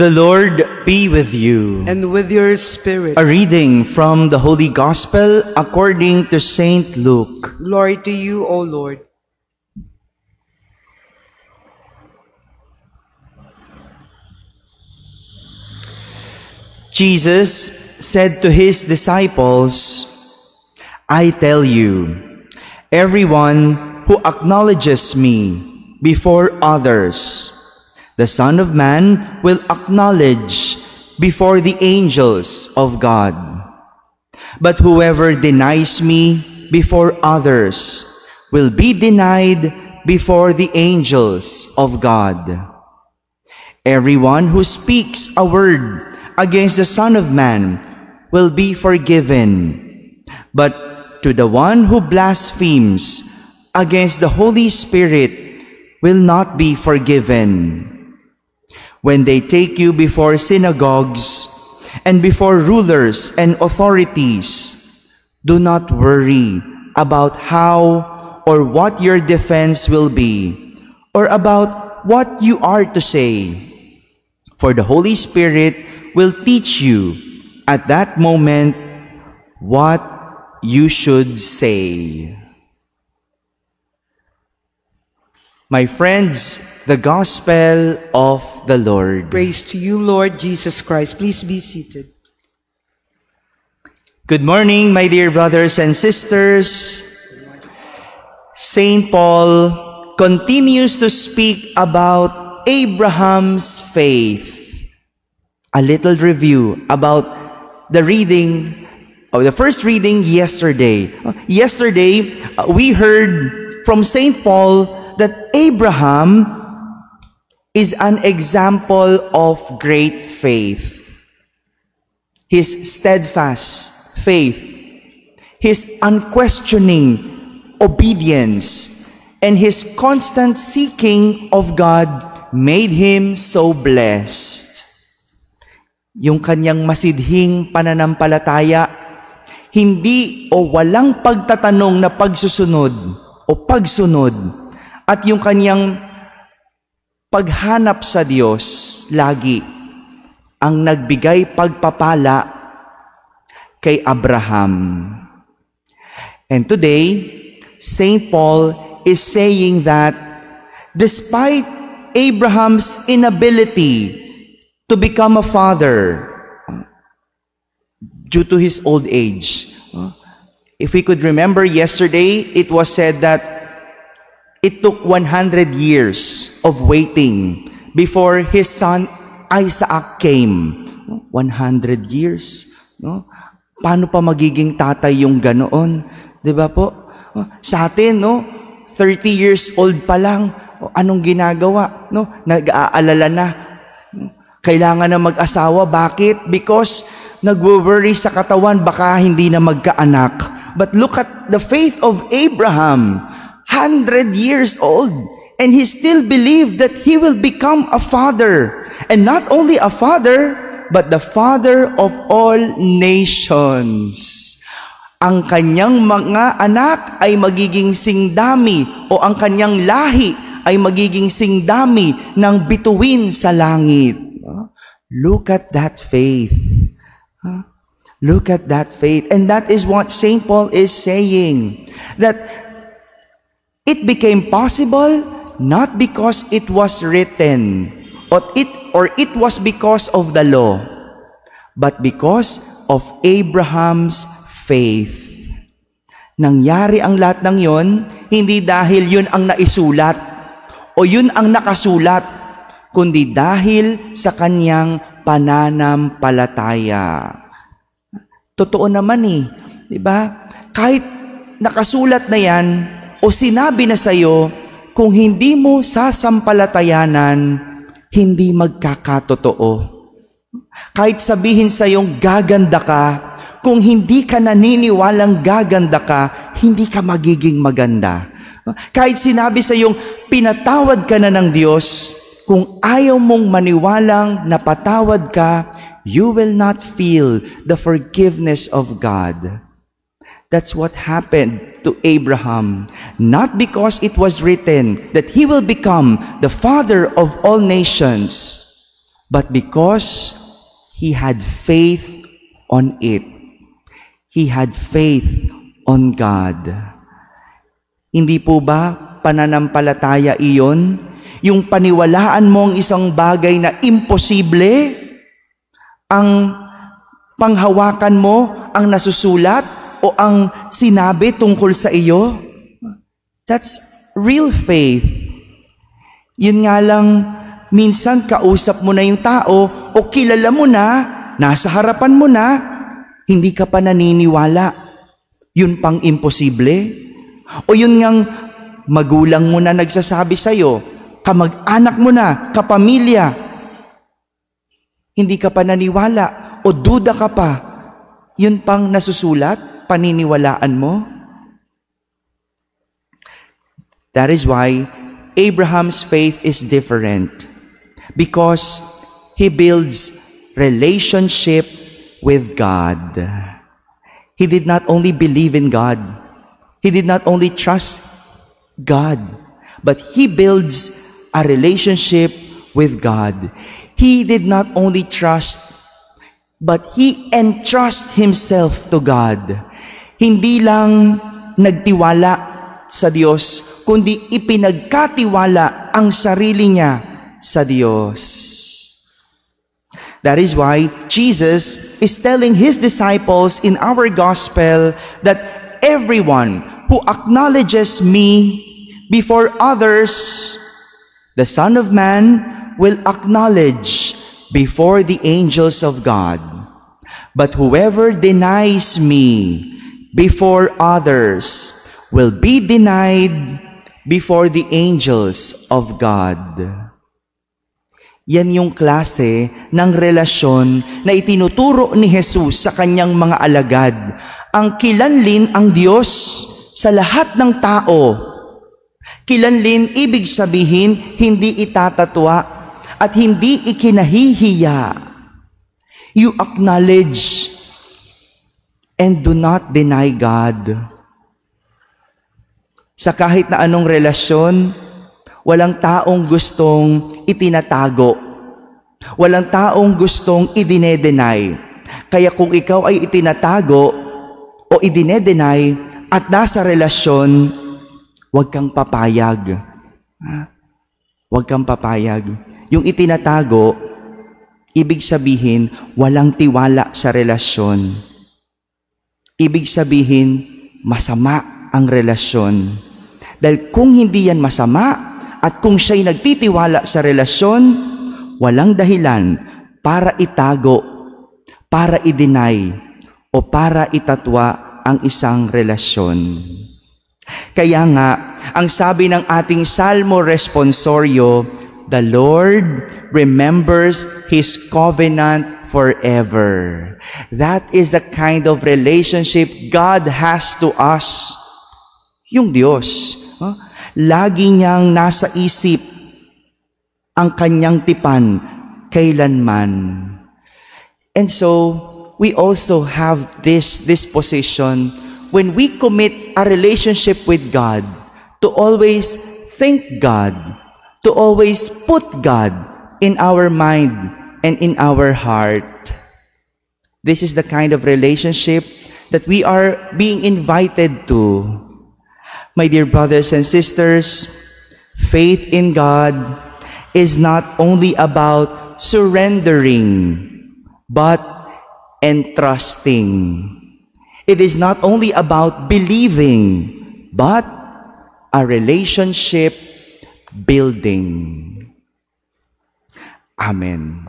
The Lord be with you. And with your spirit. A reading from the Holy Gospel according to Saint Luke. Glory to you, O Lord. Jesus said to his disciples, I tell you, everyone who acknowledges me before others, the Son of Man will acknowledge before the angels of God. But whoever denies me before others will be denied before the angels of God. Everyone who speaks a word against the Son of Man will be forgiven. But to the one who blasphemes against the Holy Spirit will not be forgiven. When they take you before synagogues and before rulers and authorities, do not worry about how or what your defense will be, or about what you are to say. For the Holy Spirit will teach you at that moment what you should say. My friends, the Gospel of the Lord. Praise to you, Lord Jesus Christ. Please be seated. Good morning, my dear brothers and sisters. Saint Paul continues to speak about Abraham's faith. A little review about the reading, or the first reading yesterday. Yesterday, we heard from Saint Paul that Abraham is an example of great faith. His steadfast faith, his unquestioning obedience, and his constant seeking of God made him so blessed. Yung kanyang masidhing pananampalataya, hindi o walang pagtatanong na pagsusunod o pagsunod, at yung kanyang paghanap sa Diyos lagi ang nagbigay pagpapala kay Abraham. And today, Saint Paul is saying that despite Abraham's inability to become a father due to his old age, if we could remember yesterday, it was said that it took 100 years of waiting before his son Isaac came. 100 years. No? Paano pa magiging tatay yung ganoon? Diba po? Sa atin, no? 30 years old pa lang, anong ginagawa? No? Nag-aalala na. Kailangan na mag-asawa. Bakit? Because nagwo-worry sa katawan, baka hindi na magkaanak. But look at the faith of Abraham. 100 years old, and he still believed that he will become a father, and not only a father, but the father of all nations. Ang kanyang mga anak ay magiging singdami, o ang kanyang lahi ay magiging singdami ng bituin sa langit. Look at that faith. Look at that faith. And that is what Saint Paul is saying, that it became possible not because it was written or it was because of the law, but because of Abraham's faith. Nangyari ang lahat ng yon, hindi dahil yun ang naisulat o yun ang nakasulat, kundi dahil sa kanyang pananampalataya. Totoo naman di ba? Kahit nakasulat na yan, o sinabi na sa'yo, kung hindi mo sasampalatayanan, hindi magkakatotoo. Kahit sabihin sa'yong gaganda ka, kung hindi ka naniniwalang gaganda ka, hindi ka magiging maganda. Kahit sinabi sa'yong pinatawad ka na ng Diyos, kung ayaw mong maniwalang napatawad ka, you will not feel the forgiveness of God. That's what happened to Abraham, not because it was written that he will become the father of all nations, but because he had faith on it. He had faith on God. Hindi po ba pananampalataya iyon? Yung paniwalaan mo ang isang bagay na imposible, ang panghawakan mo ang nasusulat o ang sinabi tungkol sa iyo? That's real faith. Yun nga lang, minsan kausap mo na yung tao o kilala mo na, nasa harapan mo na, hindi ka pa naniniwala. Yun pang imposible. O yun ngang magulang mo na nagsasabi sa'yo, kamag-anak mo na, kapamilya, hindi ka pa naniwala o duda ka pa. Yun pang nasusulat, paniniwalaan mo. That is why Abraham's faith is different, because he builds relationship with God. He did not only believe in God, he did not only trust God, but he builds a relationship with God. He did not only trust, but he entrusts himself to God. Hindi lang nagtiwala sa Diyos, kundi ipinagkatiwala ang sarili niya sa Diyos. That is why Jesus is telling his disciples in our gospel that everyone who acknowledges me before others, the Son of Man will acknowledge before the angels of God. But whoever denies me before others will be denied before the angels of God. Yan yung klase ng relasyon na itinuturo ni Jesus sa kanyang mga alagad. Ang kilanlin ang Diyos sa lahat ng tao. Kilanlin, ibig sabihin, hindi itatatwa at hindi ikinahihiya. You acknowledge and do not deny God. Sa kahit na anong relasyon, walang taong gustong itinatago. Walang taong gustong idinedenay. Kaya kung ikaw ay itinatago o idinedenay at nasa relasyon, huwag kang papayag. Huwag kang papayag. Yung itinatago, ibig sabihin, walang tiwala sa relasyon. Ibig sabihin, masama ang relasyon. Dahil kung hindi yan masama, at kung siya'y nagtitiwala sa relasyon, walang dahilan para itago, para i-deny, o para itatwa ang isang relasyon. Kaya nga, ang sabi ng ating Salmo Responsorio, the Lord remembers His covenant forever. That is the kind of relationship God has to us. Yung Diyos, lagi niyang nasa isip ang kanyang tipan kailanman. And so, we also have this disposition when we commit a relationship with God to always think God, to always put God in our mind and in our heart. This is the kind of relationship that we are being invited to. My dear brothers and sisters, faith in God is not only about surrendering, but entrusting. It is not only about believing, but a relationship building. Amen.